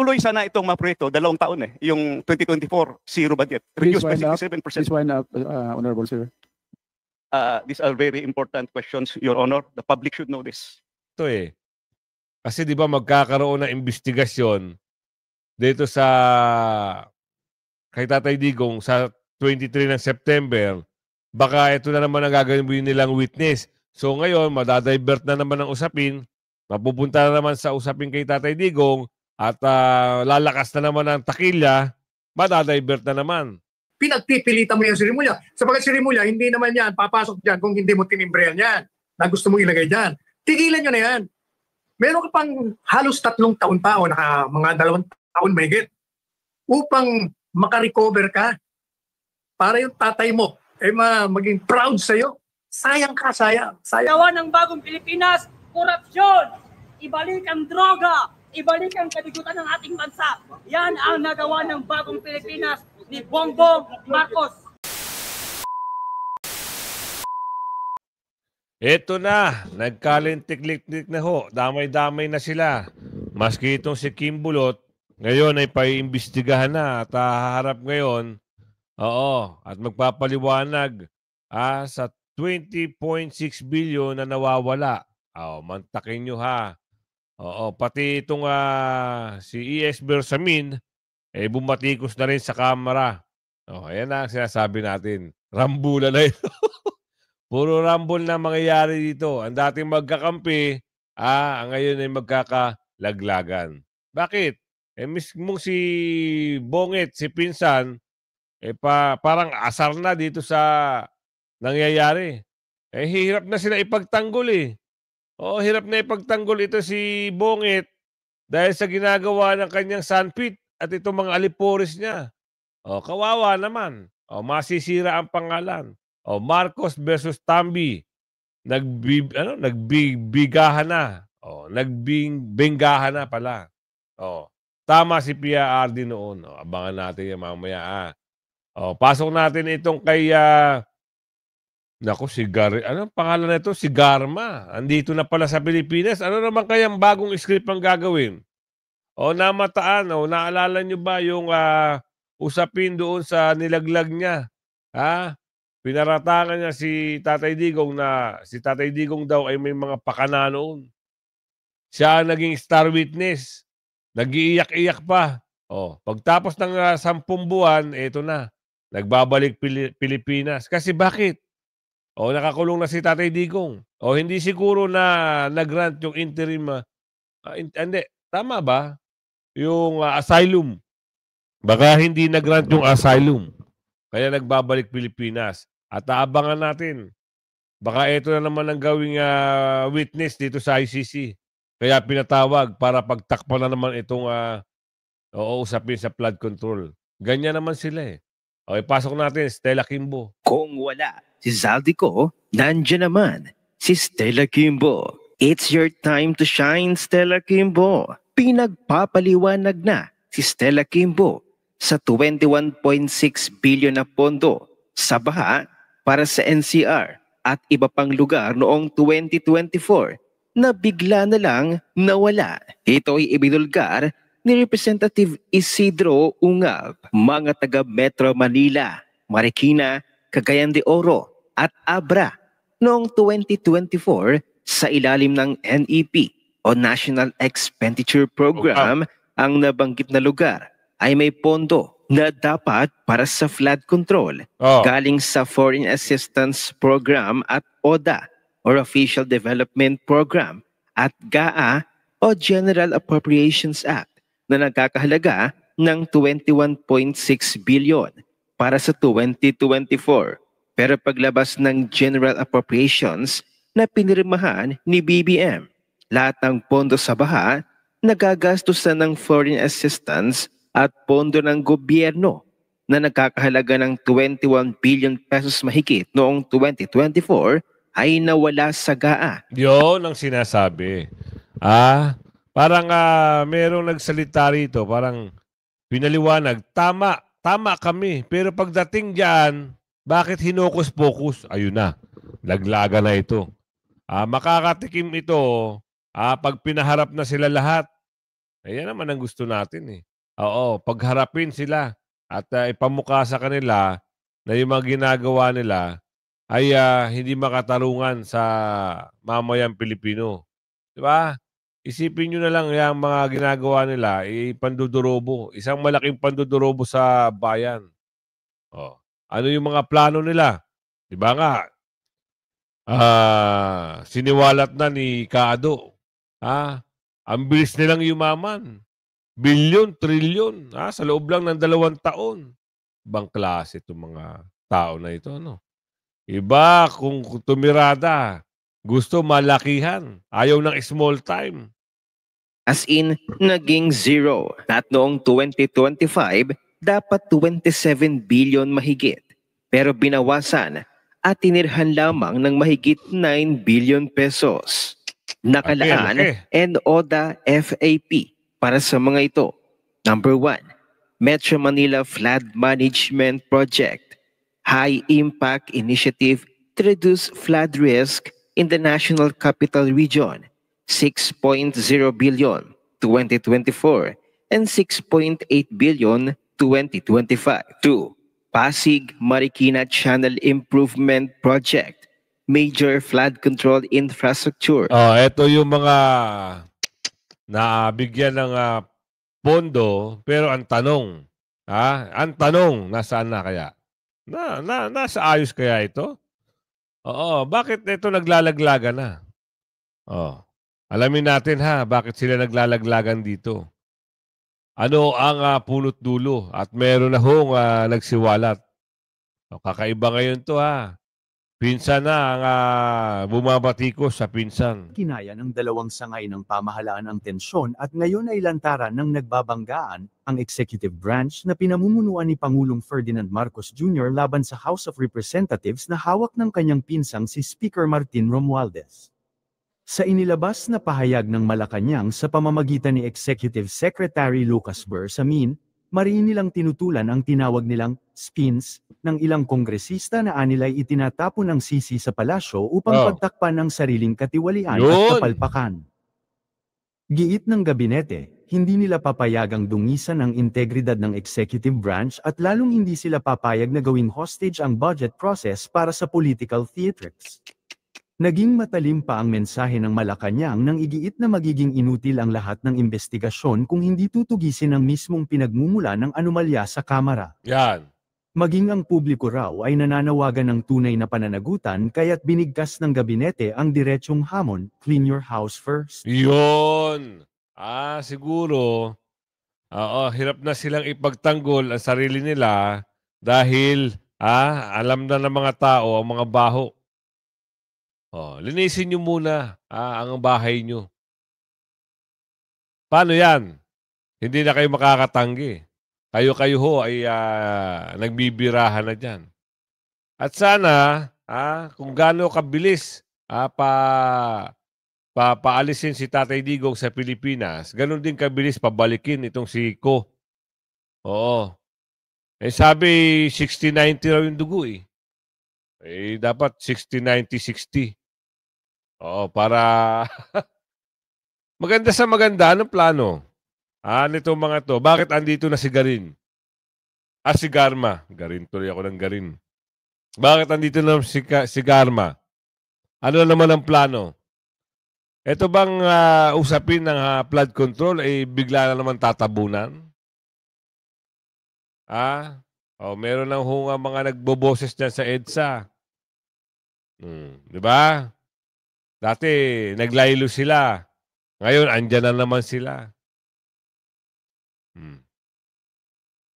matuloy sana itong mga proyekto, 2 taon eh. Yung 2024, zero budget. Please Reduced by wind up. 67%. Please wind up, Honorable Sir. These are very important questions, Your Honor. The public should know this. Ito eh. Kasi di ba magkakaroon ng investigasyon dito sa kay Tatay Digong sa 23 ng September, baka ito na naman ang gagawin nilang witness. So ngayon, madadivert na naman ang usapin, mapupunta na naman sa usapin kay Tatay Digong at lalakas na naman ang takilya, madadivert na naman. Pinagpipilitan mo yung sirimulya. Sapagkat sirimulya, hindi naman yan papasok dyan kung hindi mo tinimbrel yan na gusto mong ilagay dyan. Tigilan nyo na yan. Meron ka pang halos 3 taon pa o mga 2 taon mahigit upang makarecover ka para yung tatay mo ay maging proud sa'yo. Sayang ka, sayang. Gawa ng bagong Pilipinas, korupsyon, ibalik ang droga, ibalik ang kaligutan ng ating bansa. Yan ang nagawa ng bagong Pilipinas ni Bongbong Marcos. Ito na, nagkalintik-liktik na ho. Damay-damay na sila. Maski itong si Kim Bulot, ngayon ay paiimbestigahan na at haharap ngayon, at magpapaliwanag sa 20.6 billion na nawawala. Mantakin nyo ha. Pati itong si E.S. Bersamin, bumatikos na rin sa kamera. Ayan na ang sinasabi natin. Rambula na ito. Puro rambol na mangyayari dito. Ang dating magkakampi, ngayon ay magkakalaglagan. Bakit? Mismong si Bonget, si Pinsan, parang asar na dito sa nangyayari. Hirap na sila ipagtanggol eh. Hirap na ipagtanggol ito si Bonget dahil sa ginagawa ng kanyang sandpit at itong mga aliporis niya. Kawawa naman. Masisira ang pangalan. Marcos versus Tambi. Nagbigahan na. Nagbinggahan na pala. Tama si PRD noon. Abangan natin yan mamaya. Pasok natin itong kay si anong pangalan na ito? Si Garma. Andito na pala sa Pilipinas. Ano naman kayang bagong script ang gagawin? Namataan. Naalala nyo ba yung usapin doon sa nilaglag niya? Pinaratangan niya si Tatay Digong na si Tatay Digong daw ay may mga pakana noon. Siya naging star witness. Nag-iiyak-iyak pa. Pagtapos ng 10 buwan, ito na. Nagbabalik Pilipinas. Kasi bakit? Nakakulong na si Tatay Digong. Hindi siguro na nag-grant yung interim. Hindi. Tama ba? Yung asylum. Baka hindi nag-grant yung asylum. Kaya nagbabalik Pilipinas. At aabangan natin. Baka ito na naman ang gawing witness dito sa ICC. Kaya pinatawag para pagtakpan na naman itong usapin sa flood control. Ganyan naman sila eh. Pasok natin, Stella Kimbo. Kung wala si Zaldico, nandiyan naman si Stella Kimbo. It's your time to shine, Stella Kimbo. Pinagpapaliwanag na si Stella Kimbo sa 21.6 billion na pondo sa baha para sa NCR at iba pang lugar noong 2024 na bigla na lang nawala. Ito ay ibinulgar ni Representative Isidro Ungab, mga taga Metro Manila, Marikina, Cagayan de Oro at Abra noong 2024 sa ilalim ng NEP o National Expenditure Program. Ang nabanggit na lugar ay may pondo na dapat para sa flood control galing sa Foreign Assistance Program at ODA or Official Development Program at GAA o General Appropriations Act na nagkakahalaga ng 21.6 billion para sa 2024. Pero paglabas ng General Appropriations na pinirmahan ni BBM, lahat ng pondo sa baha nagagastos na ng foreign assistance at pondo ng gobyerno na nagkakahalaga ng 21 billion pesos mahigit noong 2024 ay nawala sa GAA. Yun ang sinasabi. Parang merong nagsalita rito, parang pinaliwanag, tama kami. Pero pagdating dyan, bakit hinokus-pokus? Ayun na, laglaga na ito. Makakatikim ito pag pinaharap na sila lahat. Ayan naman ang gusto natin eh. Oo, pagharapin sila at ipamukha sa kanila na yung mga ginagawa nila ay hindi makatarungan sa mamayang Pilipino. Di ba? Isipin nyo na lang yung mga ginagawa nila, pandudurobo. Isang malaking pandudurobo sa bayan. Oh. Ano yung mga plano nila? Di ba nga, siniwalat na ni Kaado. Ang bilis nilang yumaman. Bilyon, trilyon, sa loob lang ng 2 taon. Ibang klase itong mga tao na ito, no? Iba kung tumirada, gusto malakihan, ayaw ng small time. As in, naging zero. At noong 2025, dapat 27 billion mahigit. Pero binawasan at tinirhan lamang ng mahigit 9 billion pesos. Nakalaan Laki. and ODA FAP para sa mga ito. Number 1, Metro Manila Flood Management Project. High Impact Initiative to reduce flood risk in the National Capital Region. 6.0 billion 2024 and 6.8 billion 2025. 2. Pasig Marikina Channel Improvement Project. Major flood control infrastructure. Ito yung mga nabigyan ng pondo, pero ang tanong, nasaan na kaya? Nasa ayos kaya ito? Oo, bakit ito naglalaglagan na? Alamin natin bakit sila naglalaglagan dito. Ano ang punot dulo? At meron na hong nagsiwalat. Kakaiba ngayon to Pinsan na ang bumabatikos sa pinsan. Kinaya ng dalawang sangay ng pamahalaan ang tensyon at ngayon ay lantaran ng nagbabanggaan ang executive branch na pinamumunuan ni Pangulong Ferdinand Marcos Jr. laban sa House of Representatives na hawak ng kanyang pinsang si Speaker Martin Romualdez. Sa inilabas na pahayag ng Malacanang sa pamamagitan ni Executive Secretary Lucas Bersamin, mariin nilang tinutulan ang tinawag nilang spins ng ilang kongresista na anilay itinatapon ng sisi sa palasyo upang pagtakpan ang sariling katiwalian at kapalpakan. Giit ng gabinete, hindi nila papayagang dungisan ang integridad ng executive branch at lalong hindi sila papayag na gawing hostage ang budget process para sa political theatrics. Naging matalim pa ang mensahe ng Malacanang nang igiit na magiging inutil ang lahat ng investigasyon kung hindi tutugisin ang mismong pinagmumula ng anomalya sa Kamara. Yan. Maging ang publiko raw ay nananawagan ng tunay na pananagutan kaya't binigkas ng gabinete ang diretsyong hamon, clean your house first. Yun. Siguro, hirap na silang ipagtanggol ang sarili nila dahil alam na ng mga tao ang mga baho. Linisin nyo muna ang bahay nyo. Paano yan? Hindi na kayo makakatanggi. Kayo ho ay nagbibirahan na dyan. At sana, kung gaano kabilis paalisin si Tatay Digong sa Pilipinas, ganun din kabilis pabalikin itong si Ko. Oo. Sabi, 60-90 raw yung dugo dapat 60-90-60. Para maganda sa maganda. Anong plano? Nitong mga to. Bakit andito na si Garin? Si Garma. Garin tuloy ako ng Garin. Bakit andito na si Garma? Ano naman ang plano? Ito bang usapin ng flood control ay bigla na naman tatabunan? Meron lang mga nagboboses dyan sa EDSA. Di ba? Dati, naglaylo sila. Ngayon, andyan na naman sila.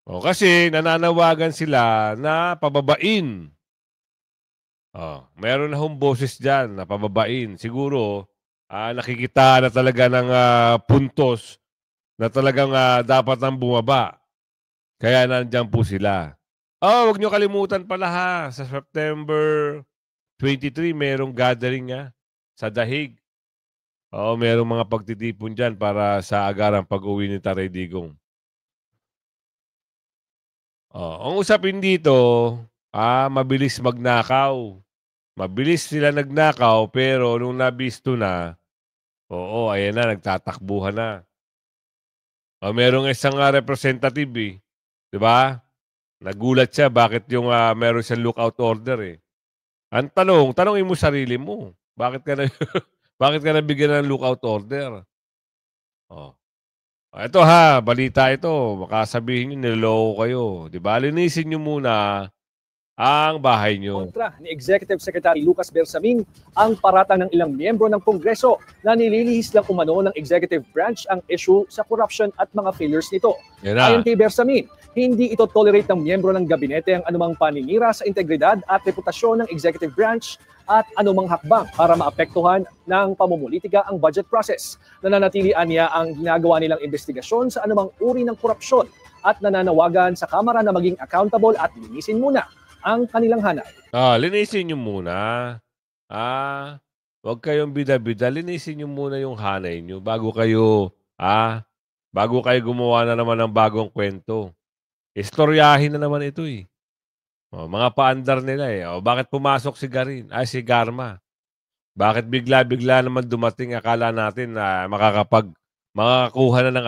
Kasi nananawagan sila na pababain. Meron na hong boses dyan na pababain. Siguro, nakikita na talaga ng puntos na talagang dapat nang bumaba. Kaya nandiyan po sila. Huwag nyo kalimutan pala sa September 23, merong gathering sa Dahig. Merong mga pagtitipon dyan para sa agarang pag-uwi ni Tatay Digong. Ang usapin dito, mabilis magnakaw. Mabilis sila nagnakaw, pero nung nabisto na, ayan na, nagtatakbuhan na. Merong isang representative eh. 'Di ba? Nagulat siya bakit yung meron siyang lookout order eh. Ang tanongin mo sarili mo. Bakit ka na bakit ka nabigyan ng lookout order? Oh. Ito balita ito. Baka sabihin niyo niloloko kayo, 'di ba? Linisin niyo muna ang bahay niyo. Kontra ni Executive Secretary Lucas Bersamin ang paratang ng ilang miyembro ng Kongreso na nililihis lang umano ng executive branch ang issue sa corruption at mga failures nito. Yan na. Ayon kay Bersamin, hindi ito tolerate ng miyembro ng gabinete ang anumang paninira sa integridad at reputasyon ng executive branch at anumang hakbang para maapektuhan ng pamumulitika ang budget process. Nananatilian niya ang ginagawa nilang investigasyon sa anumang uri ng korupsyon at nananawagan sa Kamara na maging accountable at linisin muna ang kanilang hanay. Linisin niyo muna. Huwag kayong bida-bida. Linisin niyo muna yung hanay niyo bago kayo gumawa na naman ng bagong kwento. Istoryahin na naman ito eh. Mga paandar nila eh. Bakit pumasok si si Garma? Bakit bigla-bigla naman dumating? Akala natin na makakakuha na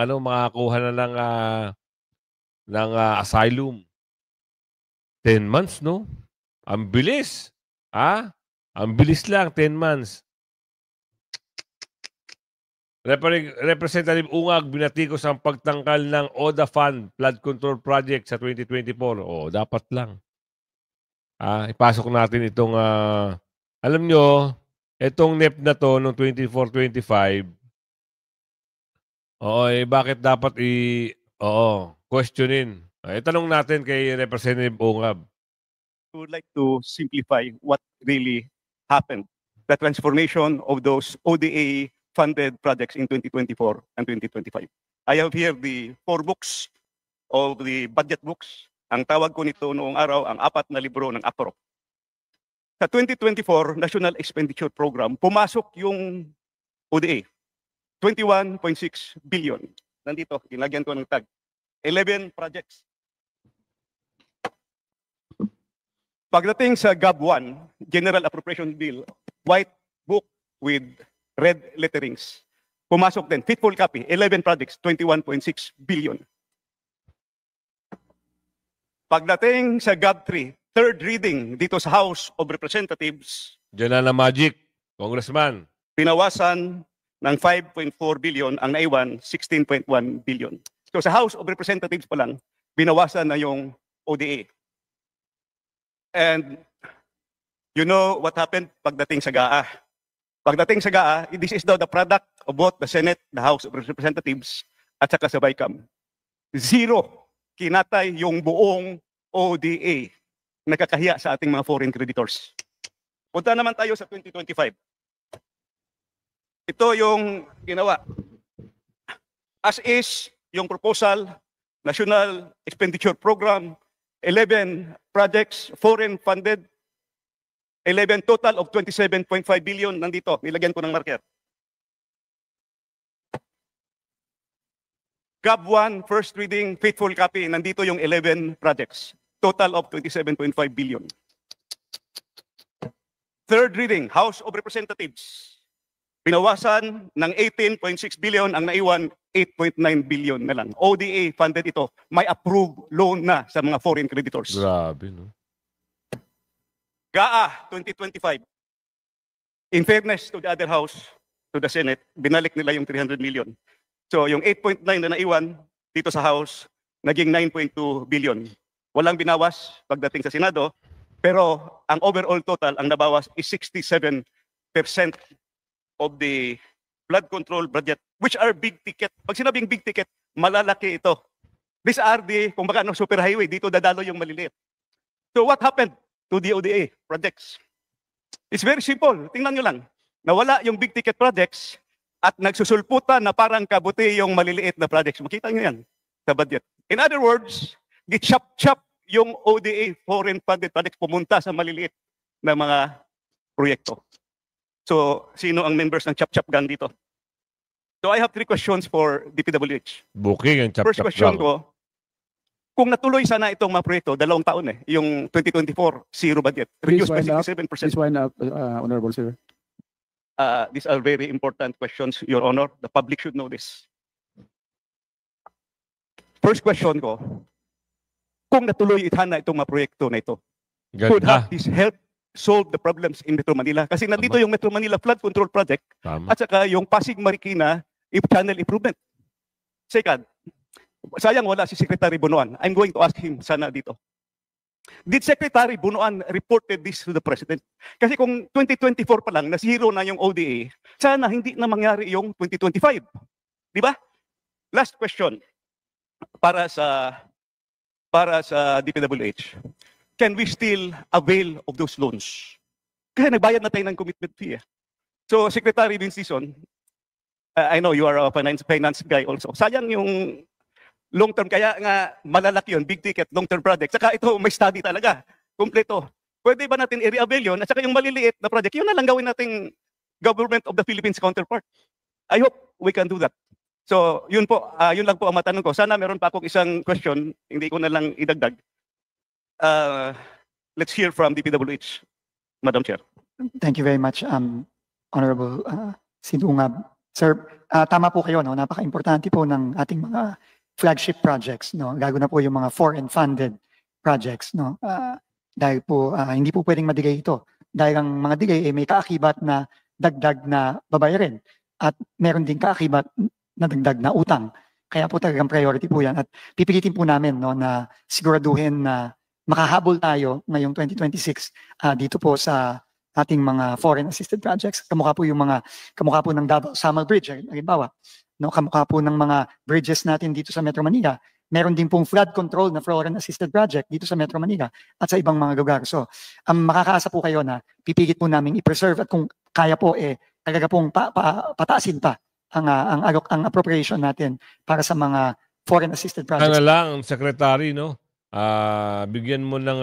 ng asylum. 10 months, no? Ang bilis. Ang bilis lang, 10 months. Representative Ungag binatikos ang pagtangkal ng ODA Fund Flood Control Project sa 2024. Dapat lang. Ipasok natin itong, alam nyo, itong NEP na to noong 24-25, bakit dapat questionin? Itanong natin kay Representative Ungab. We would like to simplify what really happened, the transformation of those ODA-funded projects in 2024 and 2025. I have here the 4 books of the budget books. Ang tawag ko nito noong araw, ang 4 na libro ng APRO. Sa 2024 National Expenditure Program, pumasok yung ODA, 21.6 billion. Nandito, ginagyan ko ng tag. 11 projects. Pagdating sa GAB 1, General Appropriation Bill, white book with red letterings, pumasok din, faithful copy, 11 projects, 21.6 billion. Pagdating sa GAB 3, third reading dito sa House of Representatives, Diyan na magic, Congressman. pinawasan ng 5.4 billion, ang naiwan, 16.1 billion. So sa House of Representatives pa lang, binawasan na yung ODA. And you know what happened pagdating sa GAA. Pagdating sa GAA, this is the product of both the Senate, the House of Representatives, at saka sa BICAM. 0 kinatay yung buong ODA. Nakakahiya sa ating mga foreign creditors. Punta naman tayo sa 2025. Ito yung ginawa. As is, yung proposal, National Expenditure Program, 11 projects, foreign funded, 11 total of 27.5 billion. Nandito, nilagyan ko ng marker. GAB 1, first reading, faithful copy, nandito yung 11 projects, total of 27.5 billion. Third reading, House of Representatives, pinawasan ng 18.6 billion, ang naiwan 8.9 billion na lang. ODA funded ito, may approved loan na sa mga foreign creditors. Grabe, no? GAA 2025. In fairness to the other house, to the Senate, binalik nila yung 300 million. So yung 8.9 na naiwan dito sa House, naging 9.2 billion. Walang binawas pagdating sa Senado, pero ang overall total, ang nabawas is 67% of the flood control budget, which are big ticket. Pag sinabing big ticket, malalaki ito. These are the, kung baka super highway, dito dadalo yung maliliit. So what happened to the ODA projects? It's very simple. Tingnan nyo lang. Nawala yung big ticket projects at nagsusulputan na parang kabuti yung maliliit na projects. Makita nyo yan sa budget. In other words, gi-chop-chop yung ODA foreign funded projects pumunta sa maliliit na mga proyekto. So, sino ang members ng chop-chop gang dito? So, I have 3 questions for DPWH. Booking and First question ko, kung natuloy sana itong mga proyekto, 2 taon yung 2024, zero budget. Reduced by 67%. Please wind up, Honorable Sir. These are very important questions, Your Honor. The public should know this. first question ko, kung natuloy itana itong mga proyekto na ito, could Ganda. have this help solve the problems in Metro Manila? Kasi nandito yung Metro Manila Flood Control Project Tama. at saka yung Pasig Marikina Channel Improvement. Second, sayang wala si Secretary Bunuan. I'm going to ask him sana dito. Did Secretary Bunuan reported this to the President? Kasi kung 2024 pa lang, na zero na yung ODA, sana hindi na mangyari yung 2025. Di ba? Last question para sa DPWH. Can we still avail of those loans? Kasi nagbayad na tayo ng commitment fee. So, Secretary Vincison, I know you are a finance guy also. Sayang yung long term, kaya nga malalaki yun, big ticket, long term project. Saka ito may study talaga, kompleto. Pwede ba natin i-re-avail yun? At saka yung maliliit na project, yun na lang gawin nating Government of the Philippines counterpart. I hope we can do that. So, yun po, yun lang po ang matanong ko. Sana meron pa akong isang question, hindi ko na lang idagdag. Let's hear from DPWH, Madam Chair. Thank you very much, Honorable Sidungab. Sir, tama po kayo, no? Napaka-importante po ng ating mga flagship projects, no? Gago na po yung mga foreign funded projects, no? Dahil po hindi po pwedeng madigay ito. Dahil ang mga digay may kaakibat na dagdag na babayarin at meron din kaakibat na dagdag na utang. Kaya po talagang priority po yan at pipilitin po namin, no, na siguraduhin na makahabol tayo ngayong 2026 dito po sa ating mga foreign assisted projects. Kamukha po ng Davao Samal Bridge, halimbawa. No, kamukha po ng mga bridges natin dito sa Metro Manila. Meron din pong flood control na foreign assisted project dito sa Metro Manila at sa ibang mga lugar. So, makakaasa po kayo na pipigit po namin i-preserve at kung kaya po talaga pong pataasin pa ang appropriation natin para sa mga foreign assisted projects. Ano lang, Secretary, no? Bigyan mo ng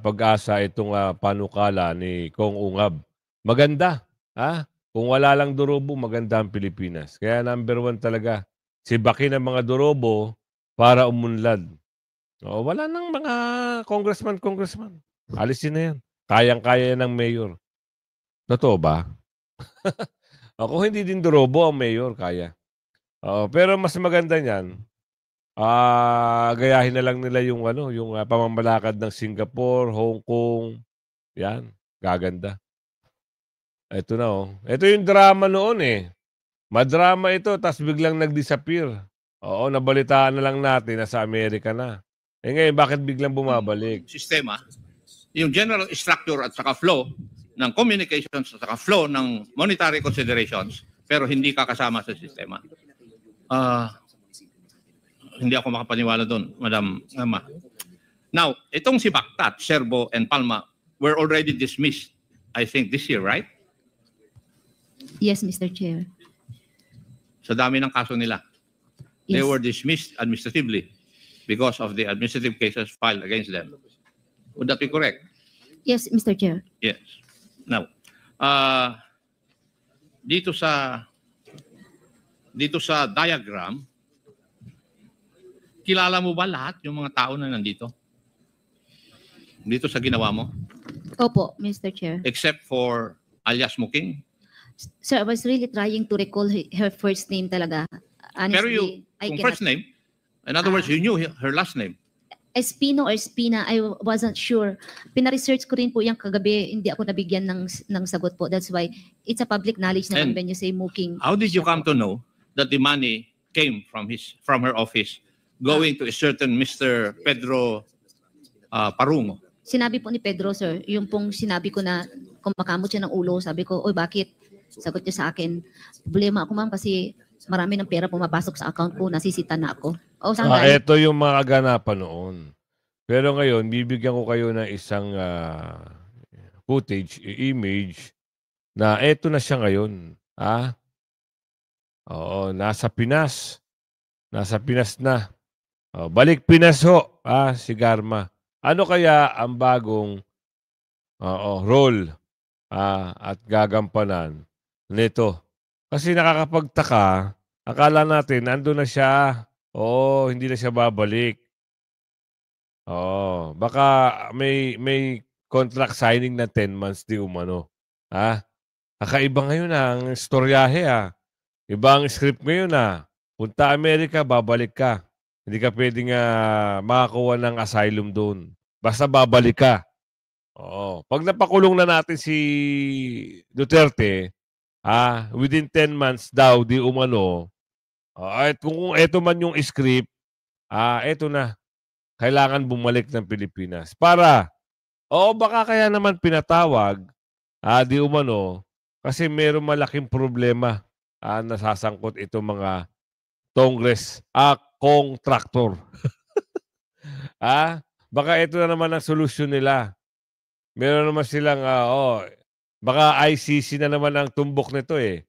pag-asa itong panukala ni Kong Ungab. Maganda, ha? Kung wala lang durobo, maganda ang Pilipinas. Kaya number 1 talaga, sibakin ang mga durobo para umunlad. Wala nang mga congressman. Alisin na yan. Kayang-kaya yan ng mayor. Totoo ba? Kung hindi din durobo ang mayor, kaya. Pero mas maganda niyan, gayahin na lang nila yung pamamalakad ng Singapore, Hong Kong. Yan, gaganda. Ito na Ito yung drama noon Madrama ito, tapos biglang nag-disappear. Nabalitaan na lang natin na sa Amerika na. Ngayon, bakit biglang bumabalik? Sistema, yung general structure at saka flow ng communications at saka flow ng monetary considerations, pero hindi kakasama sa sistema. Hindi ako makapaniwala doon, Madam Ama. Now, itong si Bactat, Serbo, and Palma were already dismissed, I think, this year, right? Yes, Mr. Chair. Sa dami ng kaso nila. They Yes. were dismissed administratively because of the administrative cases filed against them. Would that be correct? Yes, Mr. Chair. Yes. Now, dito sa diagram, kilala mo ba lahat yung mga tao na nandito? Dito sa ginawa mo? Opo, Mr. Chair. Except for alias Muking? Sir, I was really trying to recall her first name talaga. Honestly, Pero yung first name, in other words, you knew her last name. Espino or Espina, I wasn't sure. Pina-research ko rin po yung kagabi, hindi ako nabigyan ng sagot po. That's why it's a public knowledge naman And when you say Muking. How did you come to know that the money came from her office going to a certain Mr. Pedro Parungo? Sinabi po ni Pedro, sir, yung pong sinabi ko na kumakamot siya ng ulo, sabi ko, oy, bakit? Sagot niya sa akin, problema ako ma'am kasi marami ng pera pumapasok sa account ko, nasisita na ako. Ito yung mga ganapan noon. Pero ngayon, bibigyan ko kayo ng isang footage, image, na eto na siya ngayon. Nasa Pinas. Nasa Pinas na. Balik Pinas ho, si Garma. Ano kaya ang bagong role at gagampanan nito? Kasi nakakapagtaka, akala natin nandun na siya. Hindi na siya babalik. Baka may contract signing na 10 months di umano. Kakaiba ngayon ang istoryahe Iba ang script ngayon Punta Amerika, babalik ka. Hindi ka pwedeng makakuha ng asylum doon. Basta babalik ka. Oo. Pag napakulong na natin si Duterte, within 10 months daw, di umano, at kung ito man yung script, ito na. Kailangan bumalik ng Pilipinas. Baka kaya naman pinatawag, di umano, kasi meron malaking problema nasasangkot itong mga Congress, contractor. Baka ito na naman ang solusyon nila. Meron naman silang, baka ICC na naman ang tumbok nito eh.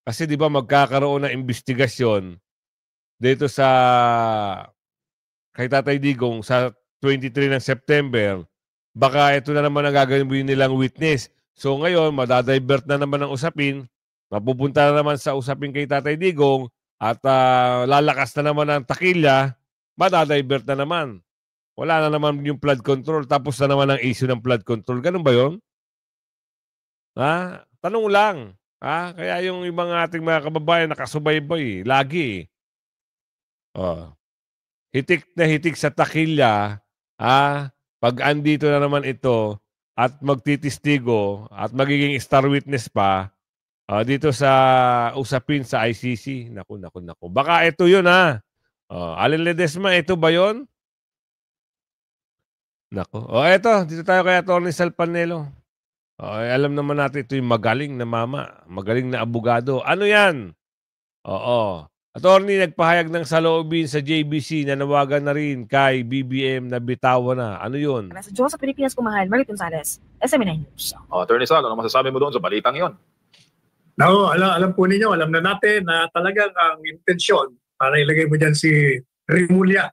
Kasi di ba magkakaroon ng investigasyon dito kay Tatay Digong sa 23 ng September, baka ito na naman ang gagawin nilang witness. So ngayon, madadivert na naman ang usapin, mapupunta na naman sa usapin kay Tatay Digong, at lalakas na naman ang takilya, madadivert na naman. Wala na naman yung flood control, tapos na naman ang issue ng flood control. Ganun ba yun? Tanong lang. Kaya yung ibang ating mga kababayan nakasubaybay, lagi. Hitik na hitik sa takilya, pag andito na naman ito at magtitistigo at magiging star witness pa dito sa usapin sa ICC. Naku. Baka ito yun Alin Ledesma, ito ba yun? Naku. Eto, dito tayo kay Atty. Sal Panelo. Alam naman natin ito yung magaling na mama, magaling na abogado. Ano yan? Attorney, nagpahayag ng saloobin sa JBC na nawagan na rin kay BBM na bitawan na. Ano yun? Sa Diyos sa Pilipinas kumahal, Marie Gonzalez, SMNI News. Attorney Sal, ano masasabi mo doon sa balitang yon? No, alam po ninyo, alam na natin na talagang ang intensyon para ilagay mo dyan si Rimulya.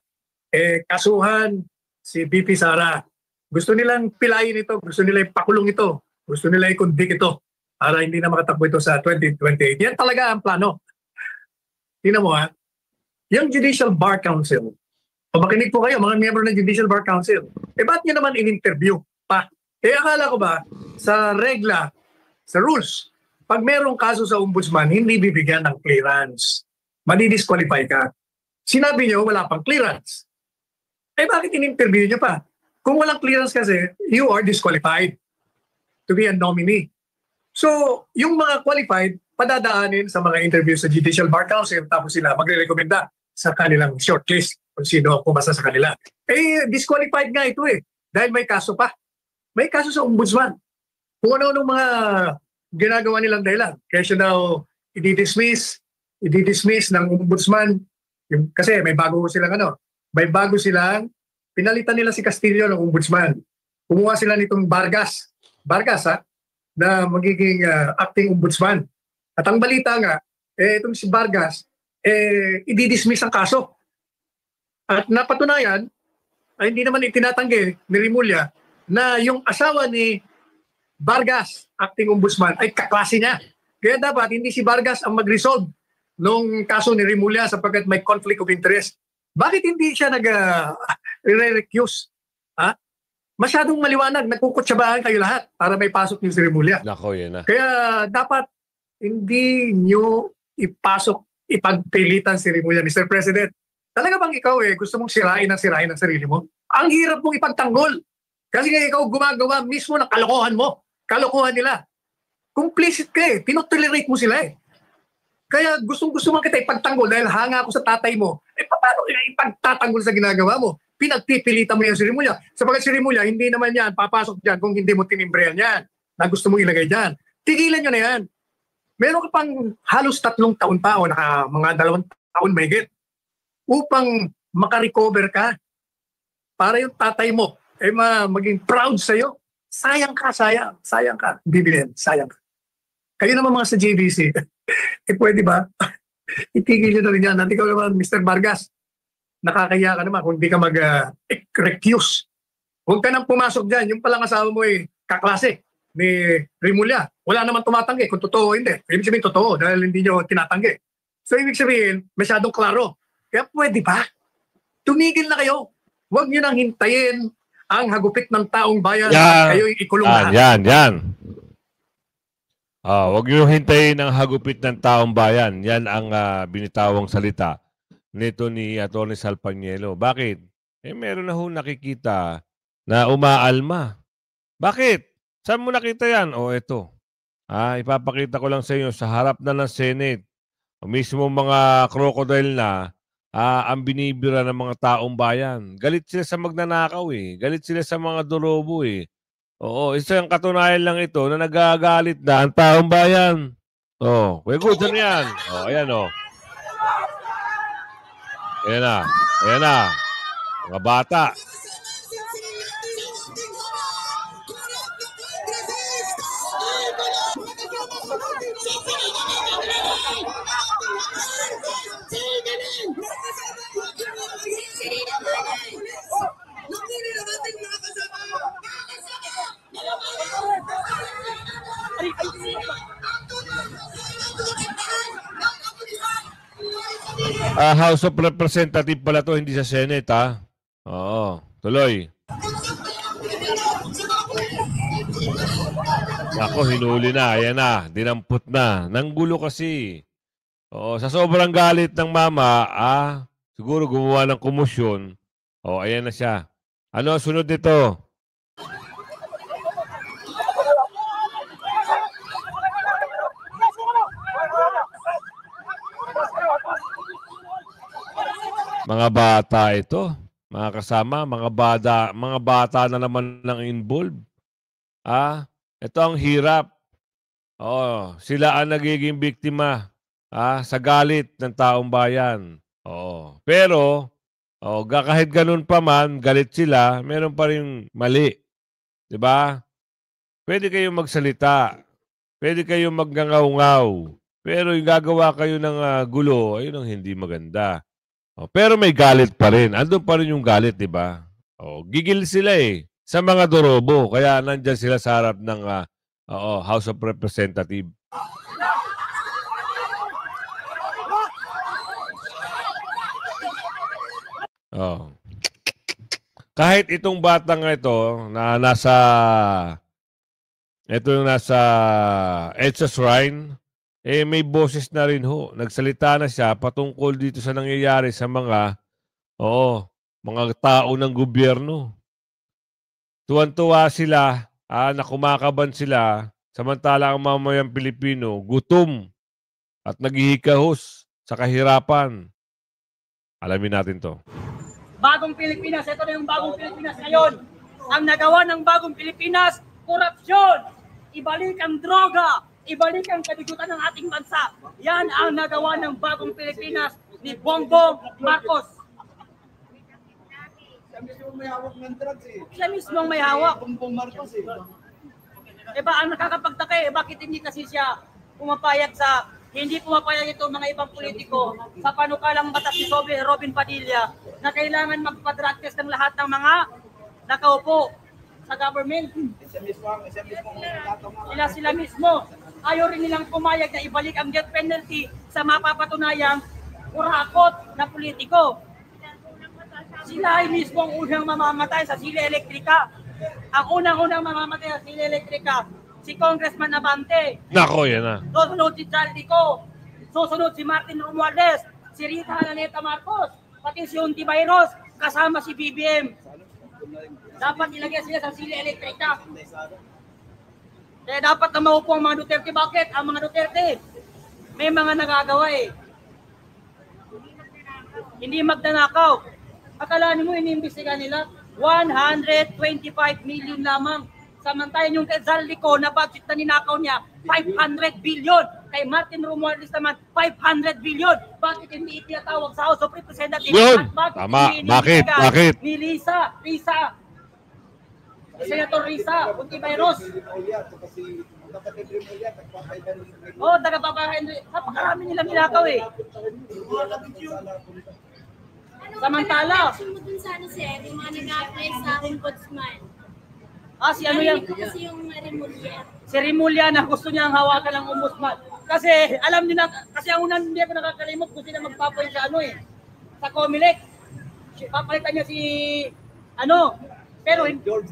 Kasuhan si BP Sara. Gusto nilang pilayin ito, gusto nila ipakulong ito, gusto nila i-convict ito para hindi na makatakbo ito sa 2028. Yan talaga ang plano. Tingnan mo yung Judicial Bar Council, makinig po kayo, mga miyembro ng Judicial Bar Council, ba't nyo naman in-interview pa? Akala ko ba, sa regla, sa rules, pag merong kaso sa ombudsman, hindi bibigyan ng clearance. Madi-disqualify ka. Sinabi nyo, wala pang clearance. Bakit in-interview nyo pa? Kung walang clearance kasi, you are disqualified to be a nominee. So, yung mga qualified, padadaanin sa mga interview sa Judicial Bar Council, tapos sila magre-recommenda sa kanilang shortlist kung sino ang pumasa sa kanila. Disqualified nga ito dahil may kaso pa. May kaso sa ombudsman. Kung ano-ano mga ginagawa nilang dahilan. Kaya siya daw i-dismiss ng ombudsman. Kasi may bago silang, pinalitan nila si Castillo ng ombudsman. Kumuha sila nitong Vargas na magiging acting ombudsman. At ang balita nga, itong si Vargas, i-dismiss ang kaso. At napatunayan, ay hindi naman itinatanggi ni Rimulya na yung asawa ni Vargas, acting ombudsman, ay kaklase niya. Kaya dapat hindi si Vargas ang mag-resolve nung kaso ni Rimulya sapagkat may conflict of interest. Bakit hindi siya nag-recuse? Masyadong maliwanag, nagkukutsabaan kayo lahat para may pasok yung si Rimulya. Nako, yan na. Kaya dapat hindi nyo ipagpilitan si Rimulya, Mr. President. Talaga bang ikaw gusto mong sirain ang sarili mo? Ang hirap mong ipagtanggol. Kasi nga ikaw gumagawa mismo ng kalokohan mo. Kalokohan nila. Complicit ka tinotolerate mo sila Kaya gustong-gusto mo kita ipagtanggol dahil hanga ako sa tatay mo. Paano ipagtatanggol sa ginagawa mo? Pinagpipilitan mo yung si Rimulya. Sapagkat si Rimulya, hindi naman yan papasok dyan kung hindi mo tinimbrehan yan na gusto mong ilagay dyan. Tigilan nyo na yan. Meron ka pang halos 3 taon pa o mga 2 taon mahigit upang makarecover ka para yung tatay mo maging proud sa'yo. Sayang ka. Bibilin, sayang ka. Kayo naman mga sa JVC, pwede ba? Itigil nyo na rin yan. Nanti ka naman, Mr. Vargas, nakakaya ka naman kung hindi ka mag-recuse. Huwag ka nang pumasok dyan. Yung palang asawa mo kaklase ni Rimulya. Wala naman tumatanggi kung totoo o hindi. Ibig sabihin totoo dahil hindi nyo tinatanggi. So ibig sabihin, masyadong klaro. Kaya pwede ba? Tumigil na kayo. Huwag nyo nang hintayin ang hagupit ng taong bayan. Kayo ikulong lahat. Yan. Huwag niyo hintayin ang hagupit ng taong bayan. Yan ang binitawang salita nito ni Atty. Salpanielo. Bakit? Meron na ho nakikita na umaalma. Bakit? Saan mo nakita yan? Ito. Ipapakita ko lang sa inyo sa harap na ng Senate. Mismo mga crocodile na ang binibira ng mga taong bayan. Galit sila sa magnanakaw eh. Galit sila sa mga dorobo eh. Oo, isang katunayan lang ito na nagagalit na ang taong bayan. Kuya Gudson yan. Ayan Ayan na. Ayan na. Mga bata. House of Representative pala to, hindi sa Senate, ha? Oo, tuloy. Ako, hinuli na. Ayan na, dinampot na. Nanggulo kasi. Sa sobrang galit ng mama, siguro gumawa ng komosyon. Ayan na siya. Ano sunod nito? Mga bata ito, mga kasama, mga bata na naman lang involved. Ito ang hirap. Sila ang nagiging biktima sa galit ng taong bayan. Pero kahit ganun pa man, galit sila, meron pa rin mali. 'Di ba? Pwede kayong magsalita. Pwede kayong magngangaw-ngaw. Pero yung gagawa kayo ng gulo, ayun ang hindi maganda. Pero may galit pa rin. Andun pa rin yung galit, di ba? Gigil sila sa mga dorobo. Kaya nandyan sila sa harap ng House of Representatives. Kahit itong batang ito na nasa EDSA Shrine, may boses na rin ho. Nagsalita na siya patungkol dito sa nangyayari sa mga tao ng gobyerno. Tuwan-tuwa sila, na kumakaban sila, samantala ang mamayang Pilipino, gutom at naghihikahos sa kahirapan. Alamin natin to. Bagong Pilipinas, ito na yung bagong Pilipinas ngayon. Ang nagawa ng bagong Pilipinas, korupsyon, ibalik ang droga, ibalik ang kadigutan ng ating bansa. Yan ang nagawa ng bagong Pilipinas ni Bongbong Marcos. Siya mismo may hawak ng drugs eh. Siya mismo may hawak. Bongbong Marcos eh. Ang nakakapagtaka bakit hindi kasi siya pumapayag ito mga ibang politiko sa panukalang batas ni Robin Padilla na kailangan magpa-drug test ng lahat ng mga nakaupo sa government. Sila mismo. Ayaw rin nilang pumayag na ibalik ang death penalty sa mapapatunayang kurakot na politiko. Sila ay mismo ang unang mamamatay sa sila elektrika. Ang unang-unang mamamatay sa sila elektrika, si Congressman Abante. Nako, yan na. Susunod si Chaldico. Susunod si Martin Romualdez. Si Rita Hananeta Marcos. Pati si Unti Bayros. Kasama si BBM. Dapat ilagay sila sa sila elektrika. Kaya dapat na maupo ang mga Duterte. Bakit? Ang mga Duterte, may mga nagagawa Hindi magnanakaw. Akalanin mo, iniimbestiga nila, 125 million lamang. Samantayan yung kay Zaldico na budget na ninakaw niya, 500 billion. Kay Martin Romualdez naman, 500 billion. Bakit hindi itinatawag sa House of Representatives? Yun! Bakit Tama. Bakit? Ni Risa. Senator Risa, Unti Bayros. Taga-papahin. Napakarami nilang nilakaw Samantala. Yung mga nag-apply sa ombudsman. Si ano yan? Kasi yung Remulla. Si Remulla na gusto niya ang hawakan ng ombudsman. Kasi alam niyo na, kasi ang unang hindi ako nakakalimot kung sila magpapalit sa sa Comelec. Papalitan niya si pero si George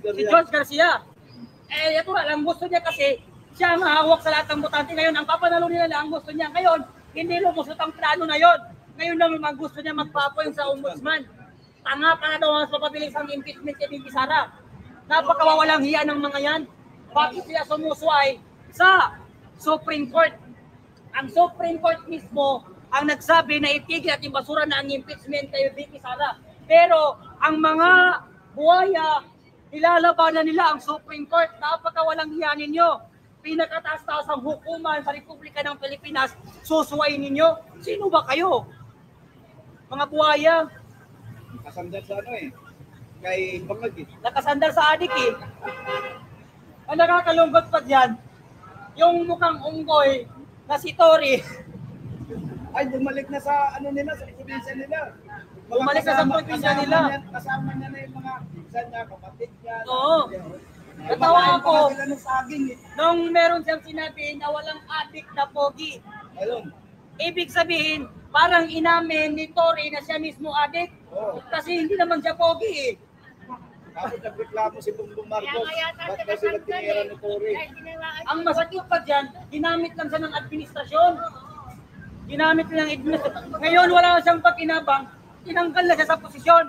Garcia. Ito lang gusto niya kasi Siya ang hawak sa lahat ng botante. Ngayon, ang papanalo nila lang ang gusto niya. Ngayon, hindi lumusot ang plano na yon. Ngayon naman ang gusto niya magpa-appoint sa ombudsman. Tanga para daw mas mapabilis ang impeachment kay Bibi Sara. Napakawawalang hiya ng mga yan. Bakit sila sumusuway sa Supreme Court? Ang Supreme Court mismo ang nagsabi na itigil at ibasura na ang impeachment kay Bibi Sara. Pero ang mga buhaya, nilalabanan nila ang Supreme Court. Napakawalang hiya ninyo. Pinakataas-taas ang hukuman sa Republika ng Pilipinas, susuwayin ninyo. Sino ba kayo? Mga buhaya. Nakasandal sa ano eh. Kay Bangag eh. Nakasandal sa adik eh. Ang nakakalungkot pa dyan, yung mukhang unggoy na si Tory. Ay, bumalik na sa ano nila, sa probinsya nila. Bumalik na sa probinsya nila. Kasama niya na yung mga pinsan niya, kapatid niya. Oo. Natawa ako nung meron siyang sinabi na walang adik na pogi. Ibig sabihin, parang inamin ni Tory na siya mismo adik. Kasi hindi naman siya pogi eh. Tapos nagreklamo si Bongbong Marcos, ba't kasi nagtinira ni Tory? Ang masakit pa dyan, ginamit lang siya ng administrasyon. Ginamit lang ng administrasyon. Ngayon wala na siyang pakinabang, tinanggal na siya sa posisyon.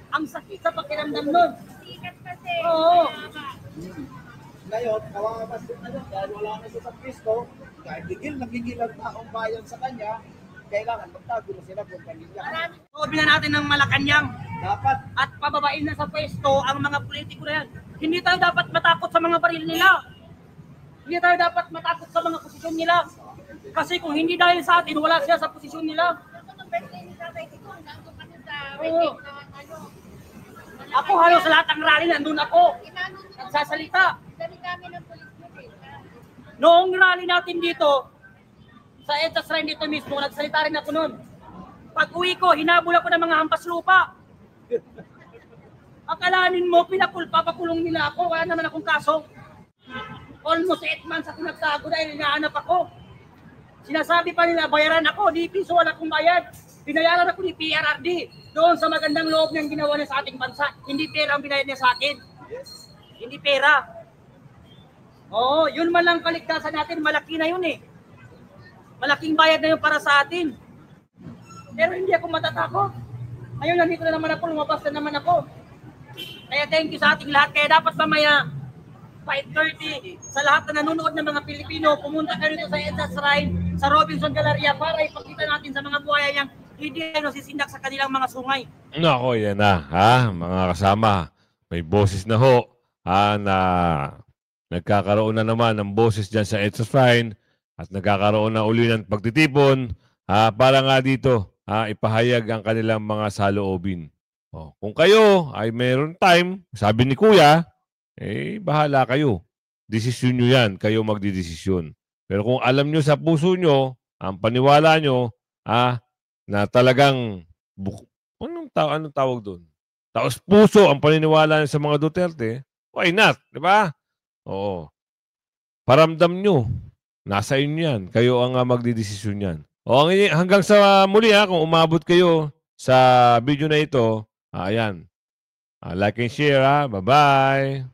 Ang sakit sa pakiramdam nun. Oo. Ngayon, kawawa si ano, dahil wala na siya sa Cristo, dahil nagigil ang taong bayan sa kanya, kailangan magtago na sila kung pamilya. Sobi na natin ng Malacanang. Dapat. At pababain na sa pwesto ang mga politiko na yan. Hindi tayo dapat matakot sa mga baril nila. Hindi tayo dapat matakot sa mga posisyon nila. Kasi kung hindi dahil sa atin, wala siya sa posisyon nila. Oo. Ako halos sa lahat ng rally, nandun ako. Nagsasalita. Noong rally natin dito, sa EDSA Shrine dito mismo, nagsalita rin ako noon. Pag uwi ko, hinabol ako ng mga hampas lupa. Akalanin mo, papakulong nila ako, wala naman akong kaso. Almost 8 months ako nagtago dahil hinahanap ako. Sinasabi pa nila, bayaran ako, di piso wala akong bayad. Binayaran ako ni PRRD doon sa magandang loob niyang ginawa niya sa ating bansa. Hindi pera ang binayad niya sa akin. Hindi pera. Oo, yun man lang kaligtasan natin, malaki na yun eh. Malaking bayad na yun para sa atin. Pero hindi ako matatakot. Ngayon nandito na naman ako, lumabas na naman ako. Kaya thank you sa ating lahat. Kaya dapat mamaya 5:30 sa lahat na nanonood ng mga Pilipino, pumunta kayo dito sa EDSA Shrine, sa Robinson Galleria para ipakita natin sa mga buhaya niyang hindi nasisindak sa kanilang mga sungay. Nako, yan na, ha? Mga kasama, may boses na ho, na nagkakaroon na naman ng boses dyan sa EDSA Shrine at nagkakaroon na uli ng pagtitipon, para nga dito, ipahayag ang kanilang mga saloobin. Kung kayo ay mayroon time, sabi ni Kuya, bahala kayo. Desisyon nyo yan, kayo magdidesisyon. Pero kung alam nyo sa puso nyo, ang paniwala nyo, na talagang, anong tawag doon? Taos puso ang paniniwala nyo sa mga Duterte, why not? Diba? Oo. Paramdam nyo. Nasa inyo yan. Kayo ang magdidesisyon yan. Hanggang sa muli, kung umabot kayo sa video na ito, ayan. Like and share, Bye-bye.